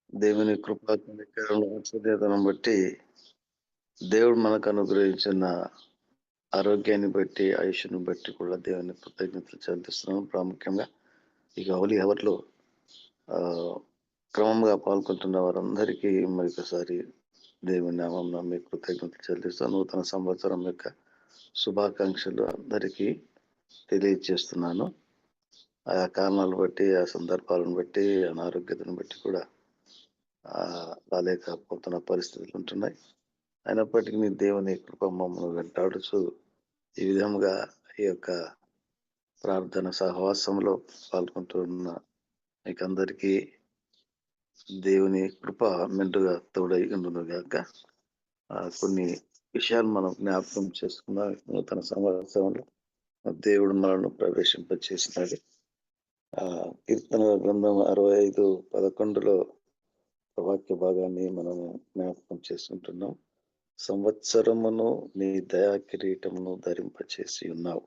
దేవుని కృపా కనికరం ఆశ్చర్యతను బట్టి దేవుడు మనకు అనుగ్రహించిన ఆరోగ్యాన్ని బట్టి, ఆయుష్‌ను బట్టి కూడా దేవునికి కృతజ్ఞతలు చెల్లిస్తున్నాను. ప్రాముఖ్యంగా ఈ హోలీ అవర్‌లో ఆహ్, క్రమంగా పాల్గొంటున్న వారందరికీ మరొకసారి దేవుని నామమున మీకు కృతజ్ఞతలు చెల్లిస్తూ నూతన సంవత్సరం యొక్క శుభాకాంక్షలు అందరికీ తెలియజేస్తున్నాను. ఆయా కారణాలు బట్టి, ఆ సందర్భాలను బట్టి, అనారోగ్యతను బట్టి కూడా రాలేకపోతున్న పరిస్థితులు ఉంటున్నాయి. అయినప్పటికీ దేవుని కృప మమ్మల్ని వెంటాడుచు ఈ విధముగా ఈ యొక్క ప్రార్థన సహవాసంలో పాల్గొంటున్న మీకందరికీ దేవుని కృప మెండుగా తోడై ఉండును గాక. కొన్ని విషయాలు మనం జ్ఞాపకం చేసుకున్నాం. నూతన సంవత్సరంలో దేవుడు మనల్ని ప్రవేశింపచేసినాడు. కీర్తన గ్రంథం 65:11లో వాక్య భాగాన్ని మనము జ్ఞాపకం చేసుకుంటున్నాం. సంవత్సరమును నీ దయా కిరీటమును ధరింపచేసి ఉన్నావు.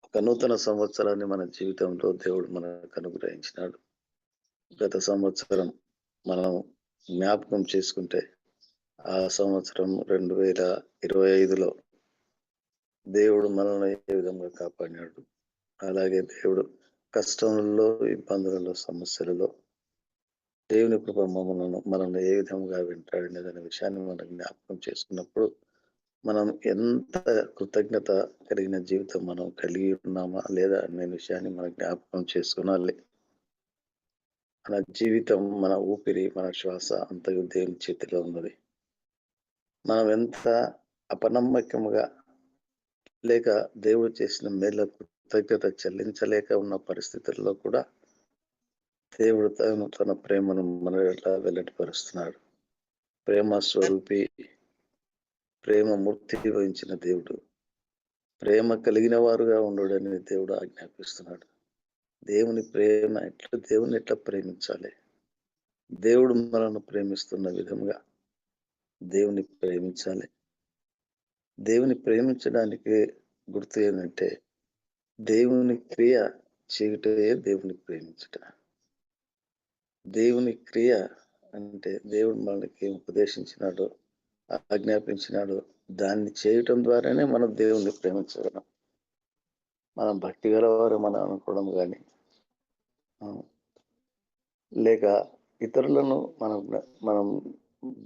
ఒక నూతన సంవత్సరాన్ని మన జీవితంలో దేవుడు మనకు అనుగ్రహించినాడు. గత సంవత్సరం మనం జ్ఞాపకం చేసుకుంటే ఆ సంవత్సరం 2025లో దేవుడు మనల్ని ఏ విధంగా కాపాడినాడు. అలాగే దేవుడు కష్టంలో, ఇబ్బందులలో, సమస్యలలో దేవుని కృప మనల్ని ఏ విధంగా వెంటాడినదనే విషయాన్ని మనం జ్ఞాపకం చేసుకున్నప్పుడు మనం ఎంత కృతజ్ఞత కలిగిన జీవితం మనం కలిగి ఉన్నామా లేదా అనే విషయాన్ని మనం జ్ఞాపకం చేసుకోవాలి. మన జీవితం, మన ఊపిరి, మన శ్వాస అంతయు దేవుని చేతిలో ఉన్నది. మనం ఎంత అపనమ్మకంగా లేక దేవుడు చేసిన మేళ్ళ కృతజ్ఞత చెల్లించలేక ఉన్న పరిస్థితుల్లో కూడా దేవుడు తన ప్రేమను మన ఎట్లా వెల్లడిపరుస్తున్నాడు. ప్రేమ స్వరూపి, ప్రేమ మూర్తి వహించిన దేవుడు, ప్రేమ కలిగిన వారుగా ఉండడని దేవుడు ఆజ్ఞాపిస్తున్నాడు. దేవుని ప్రేమ దేవుని ఎట్లా ప్రేమించాలి, దేవుడు మనల్ని ప్రేమిస్తున్న విధంగా దేవుని ప్రేమించాలి. దేవుని ప్రేమించడానికి గుర్తు ఏంటంటే దేవుని క్రియ చేయుటే దేవుని ప్రేమించుట. దేవుని క్రియ అంటే దేవుడు మనకి ఉపదేశించినాడు, ఆజ్ఞాపించినాడు, దాన్ని చేయటం ద్వారానే మనం దేవుణ్ణి ప్రేమించగలం. మనం భక్తి గలవారు మనం అనుకోవడం కానీ లేక ఇతరులను మనం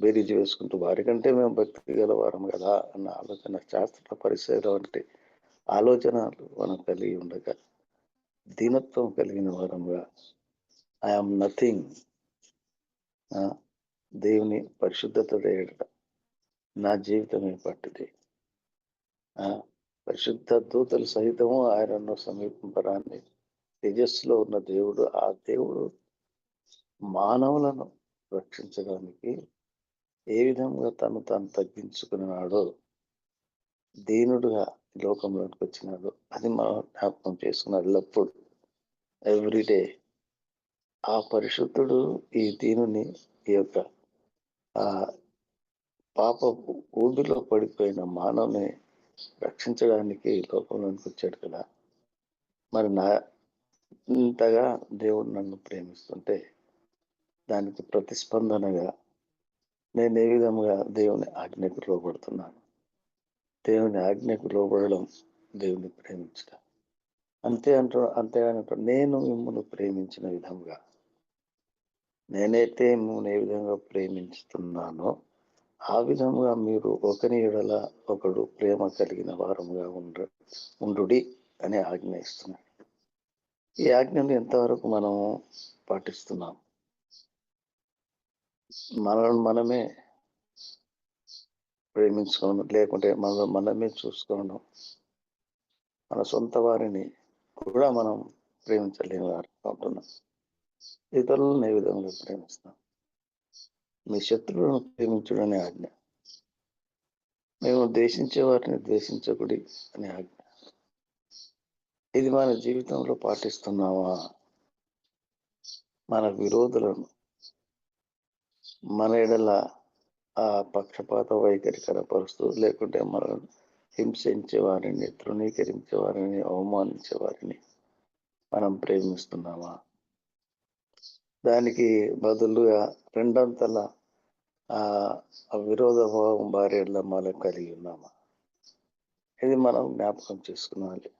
బేరీజు వేసుకుంటూ వారికంటే మేము భక్తి గలవారం కదా అన్న ఆలోచన, శాస్త్ర పరిచయం వంటి ఆలోచనలు మనం కలిగి ఉండగా దీనత్వం కలిగిన వారంగా ఐఎమ్ నథింగ్, దేవుని పరిశుద్ధత చేయట నా జీవితమే పట్టిది. పరిశుద్ధ దూతలు సహితము ఆయనను సమీపింపరాని తేజస్సులో ఉన్న దేవుడు, ఆ దేవుడు మానవులను రక్షించడానికి ఏ విధంగా తాను తగ్గించుకున్నాడో, దీనుడుగా లోకంలోకి వచ్చినాడు. అది మనం జ్ఞాపకం చేసుకున్నాడు ఎల్లప్పుడు, ఎవ్రీడే. ఆ పరిశుద్ధుడు ఈ దీనుని ఈ యొక్క పాప ఊబిలో పడిపోయిన మానవుని రక్షించడానికి లోకంలోనికి వచ్చాడు కదా. మరి ఇంతగా దేవుడు నన్ను ప్రేమిస్తుంటే దానికి ప్రతిస్పందనగా నేను ఏ విధంగా దేవుని ఆజ్ఞకు లోబడుతున్నాను. దేవుని ఆజ్ఞకు లోబడడం దేవుని ప్రేమించడం. అంతేగాని నేను మిమ్మల్ని ప్రేమించిన విధంగా, నేనైతే మిమ్మల్ని ఏ విధంగా ప్రేమించుతున్నానో ఆ విధంగా మీరు ఒకరి ఎడల ఒకడు ప్రేమ కలిగిన వారముగా ఉండుడి అనే ఆజ్ఞ ఇస్తున్నాడు. ఈ ఆజ్ఞను ఎంతవరకు మనం పాటిస్తున్నాం? మనమే ప్రేమించుకోవడం, లేకుంటే మనమే చూసుకోవడం, మన సొంత వారిని కూడా మనం ప్రేమించలేని వారు ఉంటున్నాం. ఇతరులను ఏ విధంగా ప్రేమిస్తాం? మీ శత్రువులను ప్రేమించుడనే ఆజ్ఞ. మేము ద్వేషించే వారిని ద్వేషించకుడి అనే ఆజ్ఞ. ఇది మన జీవితంలో పాటిస్తున్నావా? మన విరోధులను, మన ఎడల ఆ పక్షపాత వైఖరి కనపరుస్తూ, లేకుంటే మనల్ని హింసించే వారిని, తృణీకరించే వారిని, అవమానించే వారిని మనం ప్రేమిస్తున్నామా? దానికి బదులుగా రెండంతల ఆ విరోధ భావం భార్యల మనం కలిగి ఉన్నామా? ఇది మనం జ్ఞాపకం చేసుకోవాలి.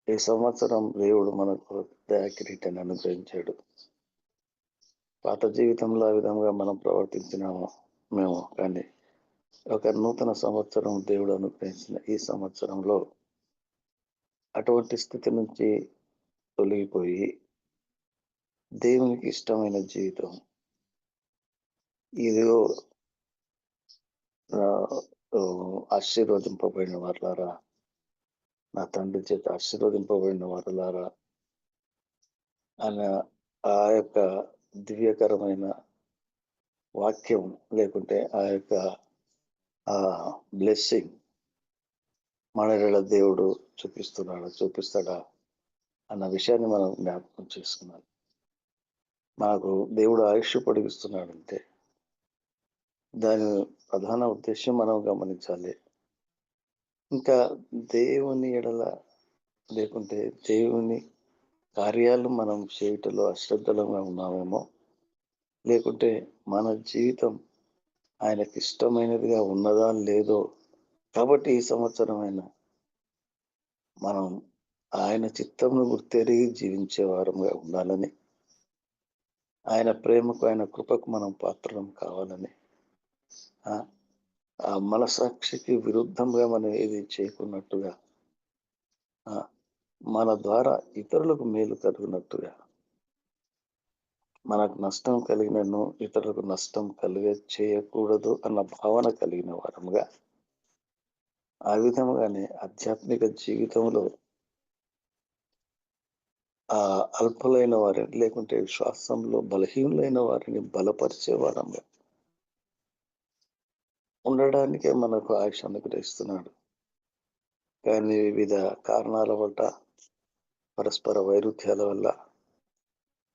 ఈ సంవత్సరం దేవుడు మనకు దయా కిరీటాన్ని అనుగ్రహించాడు. పాత జీవితంలో ఆ విధంగా మనం ప్రవర్తించినాము మేము, కానీ ఒక నూతన సంవత్సరం దేవుడు అనుగ్రహించిన ఈ సంవత్సరంలో అటువంటి స్థితి నుంచి తొలగిపోయి దేవునికి ఇష్టమైన జీవితం, ఇదిగో ఆశీర్వదింపబడిన వారులారా, నా తండ్రి చేత ఆశీర్వదింపబడిన వారులారా అన్న ఆ యొక్క దివ్యకరమైన వాక్యం, లేకుంటే ఆ యొక్క ఆ బ్లెస్సింగ్ మన దేవుడు చూపిస్తాడా అన్న విషయాన్ని మనం జ్ఞాపకం చేసుకున్నాం. మనకు దేవుడు ఆయుష్ పొడిగిస్తున్నాడంటే దాని ప్రధాన ఉద్దేశం మనం గమనించాలి. ఇంకా దేవుని ఎడల, లేకుంటే దేవుని కార్యాలు మనం చేయటంలో అశ్రద్ధలంగా ఉన్నామేమో, లేకుంటే మన జీవితం ఆయనకి ఇష్టమైనదిగా ఉన్నదా లేదో. కాబట్టి ఈ సంవత్సరమైన మనం ఆయన చిత్తంను గుర్తెరిగి జీవించే వారంగా ఉండాలని, ఆయన ప్రేమకు, ఆయన కృపకు మనం పాత్రం కావాలని, ఆ మనసాక్షికి విరుద్ధంగా మనం ఏది చేయకున్నట్టుగా, మన ద్వారా ఇతరులకు మేలు కలుగునట్టుగా, మనకు నష్టం కలిగినను ఇతరులకు నష్టం చేయకూడదు అన్న భావన కలిగిన వారముగా, ఆ విధముగానే ఆధ్యాత్మిక జీవితంలో ఆ అల్పులైన వారిని, లేకుంటే విశ్వాసంలో బలహీనులైన వారిని బలపరిచే వారంగా ఉండడానికే మనకు ఆయుష్ అనుగ్రహిస్తున్నాడు. కానీ వివిధ కారణాల వల్ల, పరస్పర వైరుధ్యాల వల్ల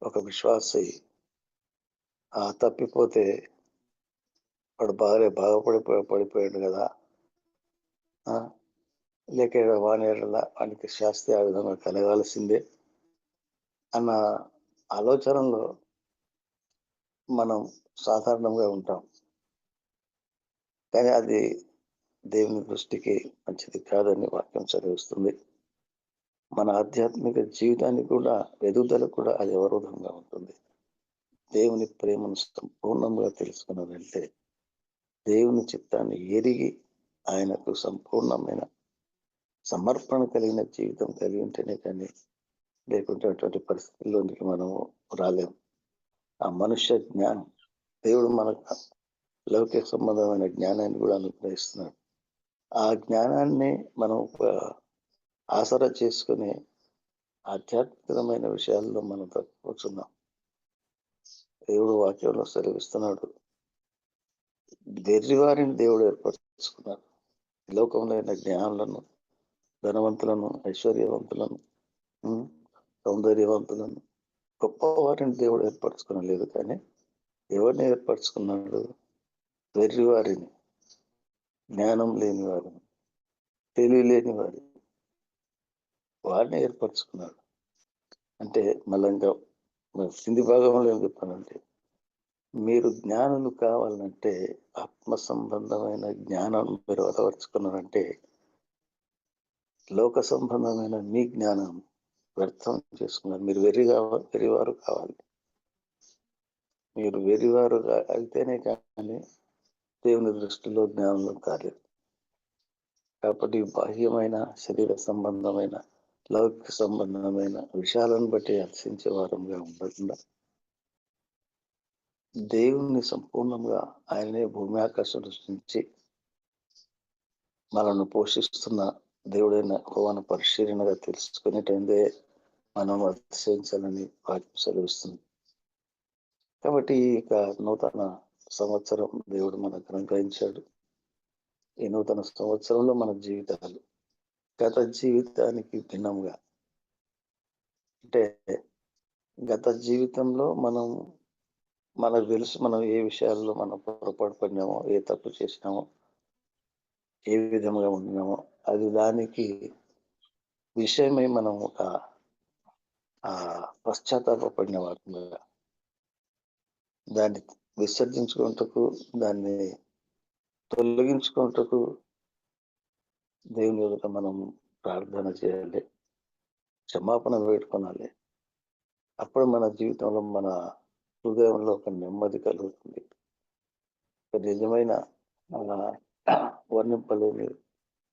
ఒక విశ్వాసి తప్పిపోతే వాడు పడిపోయాడు కదా, లేక వానికి శాస్తి ఆ విధంగా కలగాల్సిందే అన్న ఆలోచనలో మనం సాధారణంగా ఉంటాం. కానీ అది దేవుని దృష్టికి మంచిది కాదని వాక్యం చదివిస్తుంది. మన ఆధ్యాత్మిక జీవితానికి కూడా, ఎదుగుదల కూడా అది అవరోధంగా ఉంటుంది. దేవుని ప్రేమను సంపూర్ణంగా తెలుసుకున్నదంటే, దేవుని చిత్తాన్ని ఎరిగి ఆయనకు సంపూర్ణమైన సమర్పణ కలిగిన జీవితం కలిగి ఉంటేనే కానీ, లేకుంటే అటువంటి పరిస్థితుల్లోనికి మనము రాలేము. ఆ మనుష్య జ్ఞానం, దేవుడు మనకు లౌకిక సంబంధమైన జ్ఞానాన్ని కూడా అనుగ్రహిస్తున్నాడు. ఆ జ్ఞానాన్ని మనం ఆసరా చేసుకుని ఆధ్యాత్మికమైన విషయాల్లో మనం తప్పిపోతున్నాం. దేవుడు వాక్యంలో సెలవిస్తున్నాడు, వెర్రివారిని దేవుడు ఏర్పరచుకున్నాడు. లోకంలో అయిన జ్ఞానులను, ధనవంతులను, ఐశ్వర్యవంతులను, సౌందర్యవంతులను, గొప్పవారిని దేవుడు ఏర్పరచుకోలేదు. కానీ ఎవరిని ఏర్పరచుకున్నాడు? వెర్రివారిని, జ్ఞానం లేని వారిని, తెలియలేని వారిని, వారిని ఏర్పరచుకున్నాడు. అంటే మళ్ళీ ఇంకా కింది భాగంలో ఏం చెప్పానంటే, మీరు జ్ఞానులు కావాలంటే ఆత్మ సంబంధమైన జ్ఞానం మీరు అలవర్చుకున్నారంటే, లోక సంబంధమైన మీ జ్ఞానం వ్యర్థం చేసుకున్నారు. మీరు వెర్రివారు కావాలి. మీరు వెర్రివారు అయితేనే కానీ దేవుని దృష్టిలో జ్ఞానం కాలేదు. కాబట్టి బాహ్యమైన, శరీర సంబంధమైన, లౌకిక సంబంధమైన విషయాలను బట్టి హర్షించే వారంగా ఉండకుండా, దేవుని సంపూర్ణంగా ఆయనే భూమి ఆకాశం సృష్టించి మనల్ని పోషిస్తున్న దేవుడైన యెహోవాను పరిశీలనగా తెలుసుకునేటందే మనం అతిశయించాలని వాక్యం సెలవిస్తుంది. కాబట్టి ఇక నూతన సంవత్సరం దేవుడు మనకు అనుగ్రహించాడు. ఈ నూతన సంవత్సరంలో మన జీవితాలు గత జీవితానికి భిన్నంగా, అంటే గత జీవితంలో మనకు తెలుసు మనం ఏ విషయాల్లో మనం పొరపాటు పడినామో, ఏ తప్పు చేసినామో, ఏ విధంగా ఉన్నామో, అది దానికి విషయమై మనం ఒక పశ్చాత్తాపడిన వారంగా, దాన్ని విసర్జించుకొనుటకు, దాన్ని తొలగించుకొనుటకు దేవుని ఎదుట మనం ప్రార్థన చేయాలి. క్షమాపణ వేడుకొనాలి. అప్పుడు మన జీవితంలో, మన హృదయంలో ఒక నెమ్మది కలుగుతుంది. ఒక నిజమైన వర్ణింపలేని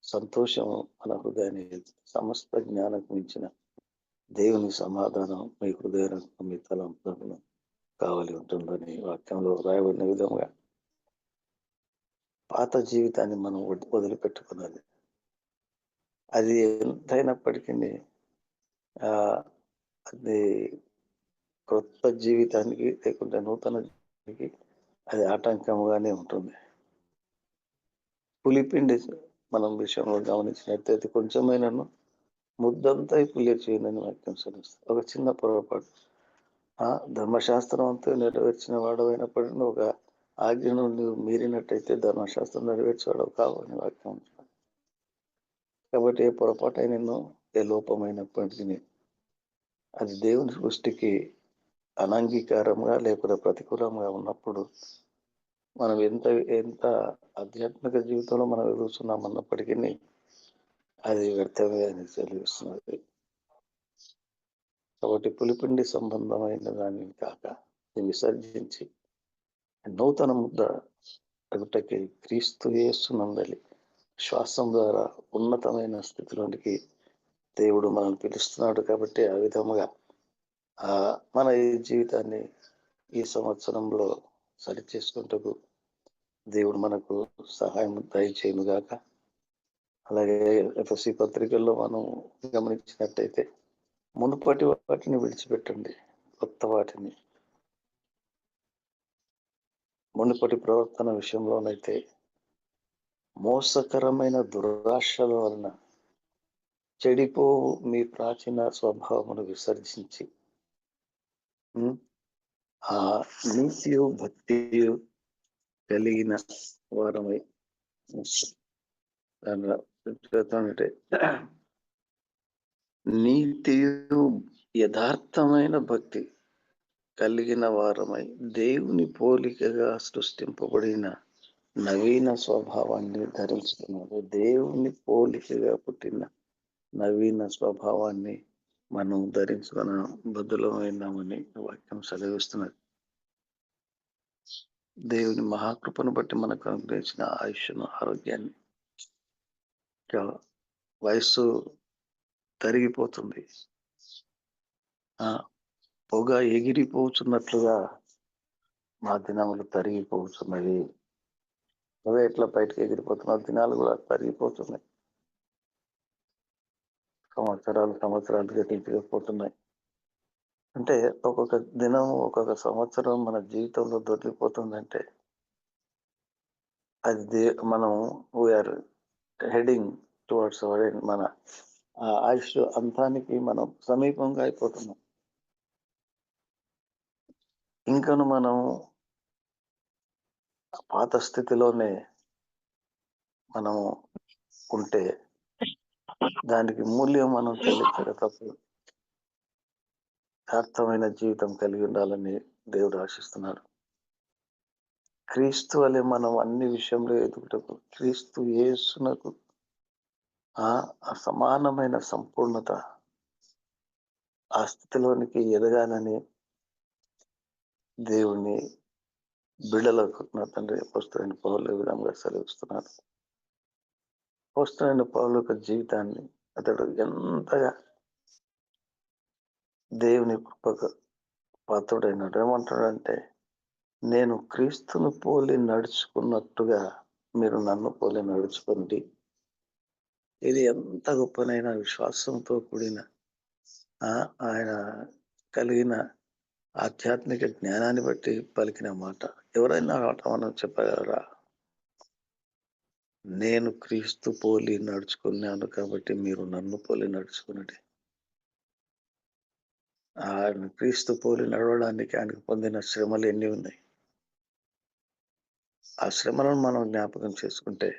సంతోషం మన హృదయాన్ని, సమస్త జ్ఞానం మించిన దేవుని సమాధానం మీ హృదయానికి, మీ తలంపులను కావాలి ఉంటుందని వాక్యంలో రాయబడిన విధంగా పాత జీవితాన్ని మనం వదిలిపెట్టుకున్నది. అది ఎంతైనప్పటికీ అది క్రొత్త జీవితానికి, లేకుంటే నూతన జీవితానికి అది ఆటంకంగానే ఉంటుంది. పులిపిండి మనం విషయంలో గమనించినట్లయితే కొంచెమైనను ముద్దంతా పులియ చేయనని వాక్యం సెలవిస్తుంది. ఒక చిన్న పొరపాటు, ధర్మశాస్త్రం అంతా నెరవేర్చిన వాడమైనప్పటికీ ఒక ఆజ్ఞను నువ్వు మీరినట్టయితే ధర్మశాస్త్రం నెరవేర్చేవాడు కావు అని వాక్యం. కాబట్టి ఏ పొరపాటైనను, ఏ లోపమైనప్పటికీ అది దేవుని సృష్టికి అనంగీకారంగా లేకపోతే ప్రతికూలంగా ఉన్నప్పుడు మనం ఎంత ఎంత ఆధ్యాత్మిక జీవితంలో మనం ఎదుగుతున్నాం అన్నప్పటికీ అది వ్యర్థమే అని తెలియస్తున్నది. కాబట్టి పులిపిండి సంబంధమైన దాన్ని కాక విసర్జించి నూతన ముద్ద ఒకటికి క్రీస్తు యేసునందలి శ్వాసం ద్వారా ఉన్నతమైన స్థితిలోనికి దేవుడు మనం పిలుస్తున్నాడు. కాబట్టి ఆ విధముగా మన ఈ జీవితాన్ని ఈ సంవత్సరంలో సరి చేసుకుంటూ దేవుడు మనకు సహాయం దయచేయునుగాక. అలాగే ఎఫ్ఎస్సి పత్రికల్లో మనం గమనించినట్టయితే మునుపటి వాటిని విడిచిపెట్టండి, కొత్త వాటిని. మునుపటి ప్రవర్తన విషయంలోనైతే మోసకరమైన దురాశల వలన చెడిపోవు మీ ప్రాచీన స్వభావమును విసర్జించి ఆ నీతియు భక్తియు కలిగిన వారమై అంటే నీతియు యథార్థమైన భక్తి కలిగిన వారమై దేవుని పోలికగా సృష్టింపబడిన నవీన స్వభావాన్ని ధరించుకున్నారు. దేవుని పోలికగా పుట్టిన నవీన స్వభావాన్ని మనం ధరించుకున్న బదులమైనామని వాక్యం సెలవిస్తున్నది. దేవుని మహాకృపను బట్టి మనకు అనుగ్రహించిన ఆయుష్ను, ఆరోగ్యాన్ని, వయస్సు తరిగిపోతుంది, పొగ ఎగిరిపోతున్నట్లుగా మా దినములు తరిగిపోతున్నవి. పొగ ఎట్లా బయటకు ఎగిరిపోతున్న దినాలు కూడా తరిగిపోతున్నాయి. సంవత్సరాలు గతించిపోతున్నాయి. అంటే ఒక్కొక్క దినం, ఒక్కొక్క సంవత్సరం మన జీవితంలో దొరికిపోతుందంటే అది మనం వీఆర్ హెడింగ్ టువర్డ్స్ మన ఆయుష్ అంతానికి మనం సమీపంగా అయిపోతున్నాం. ఇంకను మనం పాత స్థితిలోనే మనము ఉంటే దానికి మూల్యం మనం చెల్లించక తప్పదు. యథార్థమైన జీవితం కలిగి ఉండాలని దేవుడు ఆశిస్తున్నాడు. క్రీస్తు వలె మనం అన్ని విషయంలో ఎదుగుటకు, క్రీస్తు యేసునకు సమానమైన సంపూర్ణత, ఆ స్థితిలోనికి ఎదగాలని దేవుని బిడ్డలకు నా తండ్రి అపోస్తలుడైన పౌలు విధంగా సెలవిస్తున్నాడు. అపోస్తలుడైన పౌలు యొక్క జీవితాన్ని అతడు ఎంతగా దేవుని కృపకు పాత్రుడైనాడు. ఏమంటాడంటే, నేను క్రీస్తును పోలి నడుచుకున్నట్టుగా మీరు నన్ను పోలి నడుచుకోండి. ఇది ఎంత గొప్పనైన విశ్వాసంతో కూడిన ఆయన కలిగిన ఆధ్యాత్మిక జ్ఞానాన్ని బట్టి పలికిన మాట. ఎవరైనా మనం చెప్పగలరా? నేను క్రీస్తు పోలి నడుచుకున్నాను కాబట్టి మీరు నన్ను పోలి నడుచుకున్నది. ఆయన క్రీస్తు పోలి నడవడానికి ఆయనకు పొందిన శ్రమలు ఎన్ని ఉన్నాయి. ఆ శ్రమలను మనం జ్ఞాపకం చేసుకుంటే,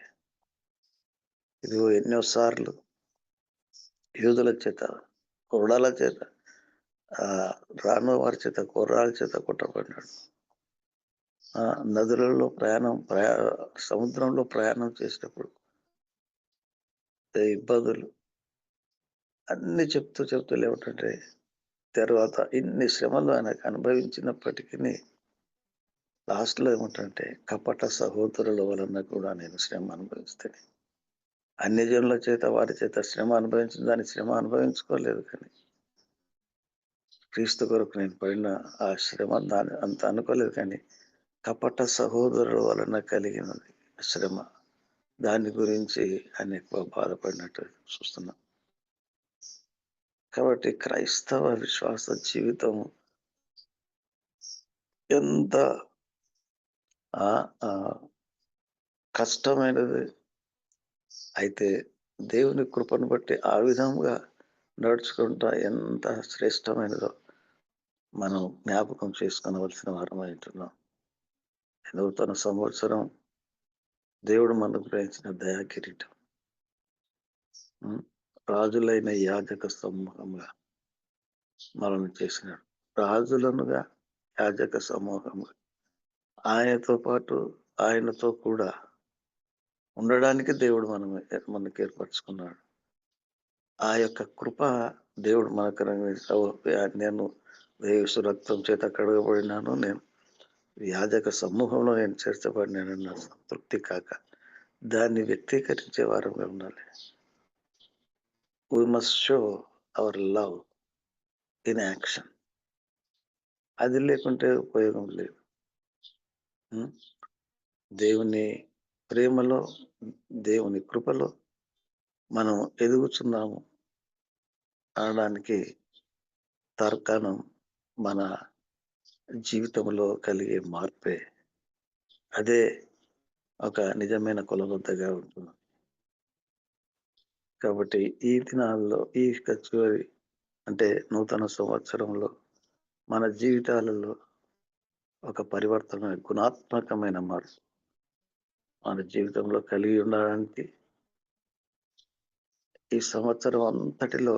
ఇదిగో ఎన్నోసార్లు యూదుల చేత, కొరడాల చేత, రాను వారి చేత, కొర్రాల చేత కొట్టబడినాడు. నదులలో సముద్రంలో ప్రయాణం చేసేటప్పుడు ఇబ్బందులు అన్నీ చెప్తూ ఏమిటంటే తర్వాత ఇన్ని శ్రమలు ఆయనకు అనుభవించినప్పటికీ లాస్ట్‌లో ఏమిటంటే కపట సహోదరుల వలన కూడా నేను శ్రమ అనుభవిస్తేనే. అన్యజనుల చేత వారి చేత శ్రమ అనుభవించిన దాన్ని శ్రమ అనుభవించుకోలేదు కానీ క్రీస్తు కొరకు నేను పడిన ఆ శ్రమ దాన్ని అంత అనుకోలేదు కానీ కపట సహోదరుల వలన కలిగినది శ్రమ. దాని గురించి ఆయన ఎక్కువ బాధపడినట్టు చూస్తున్నాం. కాబట్టి క్రైస్తవ విశ్వాస జీవితం ఎంత ఆహ్, ఆహ్, కష్టమైనది. అయితే దేవుని కృపను బట్టి ఆ విధంగా నడుచుకుంటా ఎంత శ్రేష్టమైనదో మనం జ్ఞాపకం చేసుకొనవలసిన వారమై ఉంటున్నాం. నూతన సంవత్సరం దేవుడు మనకు గ్రహించిన దయా కిరీటం. హ్మ్. రాజులైన యాజక సమూహంగా మనల్ని చేసినాడు. రాజులనుగా యాజక సమూహంగా ఆయనతో పాటు ఆయనతో కూడా ఉండడానికి దేవుడు మనకి ఏర్పరచుకున్నాడు. ఆ యొక్క కృప దేవుడు మనకు నేను యేసు రక్తం చేత కడగబడినాను. నేను యాజక సమూహంలో నేను చేర్చబడినానన్న సంతృప్తి కాక దాన్ని వ్యక్తీకరించే వారంగా ఉండాలి. We must show our love in action. అది లేకుంటే ఉపయోగం లేదు. హ్మ్. దేవుని ప్రేమలో, దేవుని కృపలో మనం ఎదుగుచున్నాము అనడానికి తార్కాణం మన జీవితంలో కలిగే మార్పే. అదే ఒక నిజమైన కొలబద్దగా ఉంటుంది. కాబట్టి ఈ దినాల్లో ఈ చివరి అంటే నూతన సంవత్సరంలో మన జీవితాలలో ఒక పరివర్తన గుణాత్మకమైన మార్పు మన జీవితంలో కలిగి ఉండడానికి ఈ సంవత్సరం అంతటిలో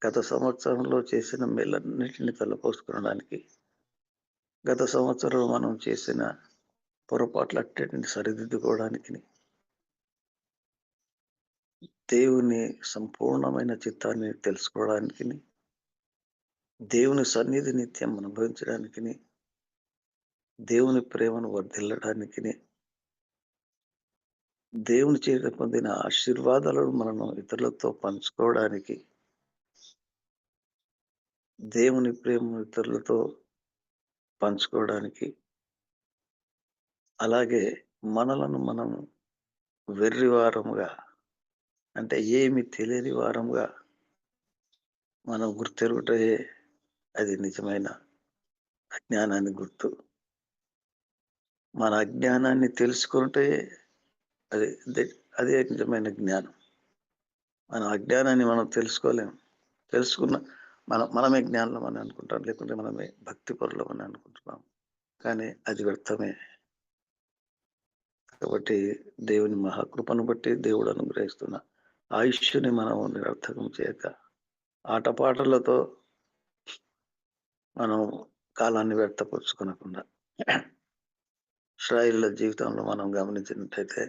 గత సంవత్సరంలో చేసిన మేలన్నిటిని తలపోసుకోవడానికి గత సంవత్సరం మనం చేసిన పొరపాట్లన్నిటిని సరిదిద్దుకోవడానికి దేవుని సంపూర్ణమైన చిత్తాన్ని తెలుసుకోవడానికి దేవుని సన్నిధి నిత్యం అనుభవించడానికి దేవుని ప్రేమను వర్ధిల్లడానికి దేవుని చేత పొందిన ఆశీర్వాదాలను మనం ఇతరులతో పంచుకోవడానికి దేవుని ప్రేమను ఇతరులతో పంచుకోవడానికి అలాగే మనలను మనం వెర్రివారముగా అంటే ఏమి తెలియని వారముగా మనం గుర్తెరుగుటయే అది నిజమైన అజ్ఞానాన్ని గుర్తు. మన అజ్ఞానాన్ని తెలుసుకుంటే అది అదే నిజమైన జ్ఞానం. మన అజ్ఞానాన్ని మనం తెలుసుకోలేము. తెలుసుకున్న మనమే జ్ఞానులం అని అనుకుంటాం. లేకుంటే మనమే భక్తి పరులం అని అనుకుంటున్నాం. కానీ అది వ్యర్థమే. కాబట్టి దేవుని మహాకృపను బట్టి దేవుడు అనుగ్రహిస్తున్న ఆయుష్ని మనం నిరర్థకం చేయక ఆటపాటలతో మనం కాలాన్ని వ్యర్థపరుచుకొనకుండా ఇశ్రాయేలీయుల జీవితంలో మనం గమనించినట్టయితే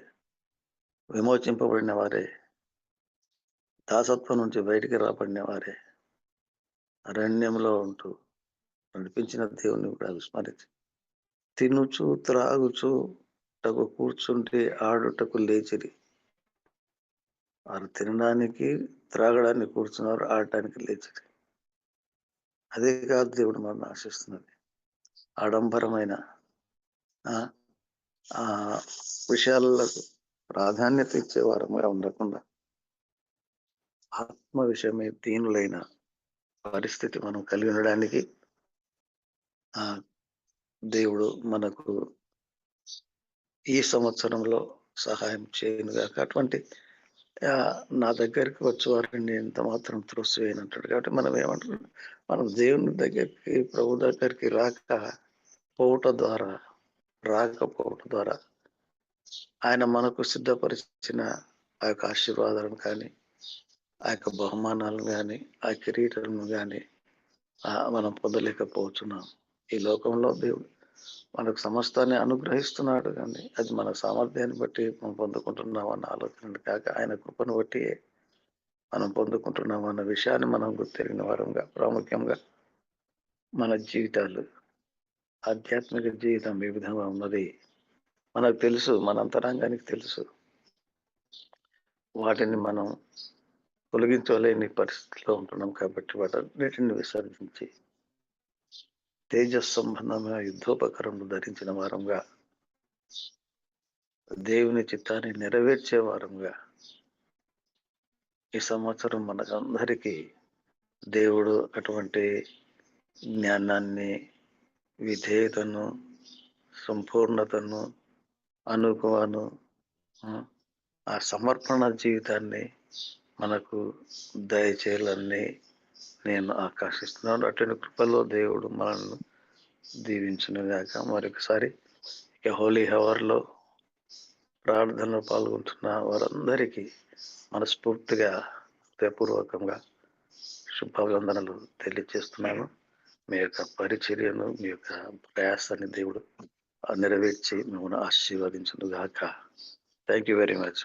విమోచింపబడిన వారే, దాసత్వం నుంచి బయటికి రాబడిన వారే అరణ్యంలో ఉంటూ నడిపించిన దేవుని కూడా విస్మరించి తినుచు త్రాగుచు కూర్చుంటే ఆడుటకు లేచిరి. వారు తినడానికి త్రాగడానికి కూర్చున్నారు, ఆడటానికి లేచిరి. అదే కాదు దేవుడు మనం ఆశిస్తున్నది. ఆడంబరమైన ఆ విషయాలకు ప్రాధాన్యత ఇచ్చే వారముగా ఉండకుండా ఆత్మ విషయమే దీనులైన పరిస్థితి మనం కలిగి ఉండడానికి ఆ దేవుడు మనకు ఈ సంవత్సరంలో సహాయం చేయనుగాక. అటువంటి నా దగ్గరికి వచ్చేవారిని నేను ఎంత మాత్రం త్రోసివేయనంటాడు. కాబట్టి మనం ఏమంటున్నాం, మనం దేవుని దగ్గరికి ప్రభు దగ్గరికి రాకపోవటం ద్వారా ఆయన మనకు సిద్ధపరిచిన ఆ యొక్క ఆశీర్వాదాలను కానీ ఆ యొక్క బహుమానాలను కానీ ఆ కిరీటాలను కానీ మనం పొందలేకపోతున్నాం. ఈ లోకంలో దేవుడు మనకు సమస్తాన్ని అనుగ్రహిస్తున్నాడు కానీ అది మన సామర్థ్యాన్ని బట్టి మనం పొందుకుంటున్నాం అన్న ఆలోచన కాక ఆయన కృపను బట్టి మనం పొందుకుంటున్నాం అన్న విషయాన్ని మనం గుర్తెరిగిన వారంగా ప్రాముఖ్యంగా మన జీవితాలు ఆధ్యాత్మిక జీవితం ఏ విధంగా ఉన్నది మనకు తెలుసు, మన అంతరంగానికి తెలుసు. వాటిని మనం తొలగించలేని పరిస్థితిలో ఉంటున్నాం కాబట్టి వాటన్నిటిని విసర్జించి తేజస్ సంబంధమైన యుద్ధోపకరణలు ధరించిన వారంగా దేవుని చిత్తాన్ని నెరవేర్చే వారంగా ఈ సంవత్సరం మనకందరికీ దేవుడు అటువంటి జ్ఞానాన్ని, విధేయతను, సంపూర్ణతను, అనుభవాను, ఆ సమర్పణ జీవితాన్ని మనకు దయచేయాలని నేను ఆకాశిస్తున్నాను. అటువంటి కృపలో దేవుడు మనల్ని దీవించునుగాక. మరొకసారి ఇక హోలీ హవర్లో ప్రార్థనలో పాల్గొంటున్న వారందరికీ మనస్ఫూర్తిగా హృదయపూర్వకంగా శుభాభివందనలు తెలియజేస్తున్నాను. మీ యొక్క పరిచర్యను, మీ యొక్క ప్రయాసాన్ని దేవుడు నెరవేర్చి మిమ్మల్ని ఆశీర్వదించునుగాక. Thank you very much.